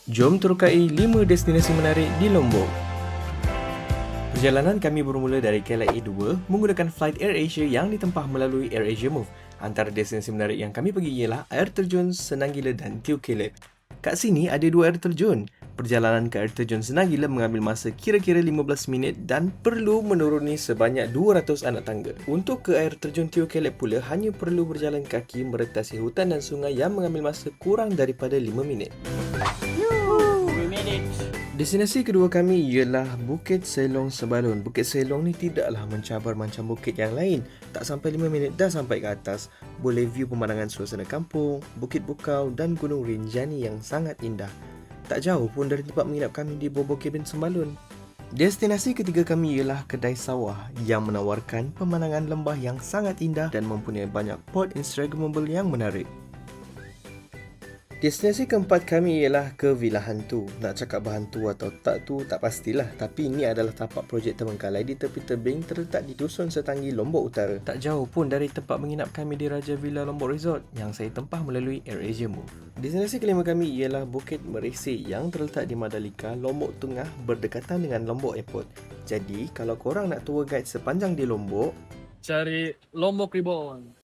Jom terukai 5 destinasi menarik di Lombok. Perjalanan kami bermula dari KLIA 2 menggunakan flight AirAsia yang ditempah melalui AirAsia Move. Antara destinasi menarik yang kami pergi ialah air terjun Senang Gila dan Teo Kelep. Kat sini ada 2 air terjun. Perjalanan ke air terjun Senang Gila mengambil masa kira-kira 15 minit dan perlu menuruni sebanyak 200 anak tangga. Untuk ke air terjun Teo Kelep pula hanya perlu berjalan kaki meretasi hutan dan sungai yang mengambil masa kurang daripada 5 minit. Destinasi kedua kami ialah Bukit Selong Sebalun. Bukit Selong ni tidaklah mencabar macam bukit yang lain. Tak sampai 5 minit dah sampai ke atas. Boleh view pemandangan suasana kampung, Bukit Bukau dan Gunung Rinjani yang sangat indah. Tak jauh pun dari tempat menginap kami di Bobo Cabin Sembalun. Destinasi ketiga kami ialah Kedai Sawah yang menawarkan pemandangan lembah yang sangat indah dan mempunyai banyak spot Instagramable yang menarik. Destinasi keempat kami ialah ke Villa Hantu. Nak cakap berhantu atau tak tu tak pastilah, tapi ini adalah tapak projek terbengkalai di tepi tebing terletak di Dusun Setanggi, Lombok Utara. Tak jauh pun dari tempat menginap kami di Raja Villa Lombok Resort yang saya tempah melalui AirAsia Move. Destinasi kelima kami ialah Bukit Merisik yang terletak di Madalika, Lombok Tengah berdekatan dengan Lombok Airport. Jadi, kalau korang nak tour guide sepanjang di Lombok, cari Lombok Reborn.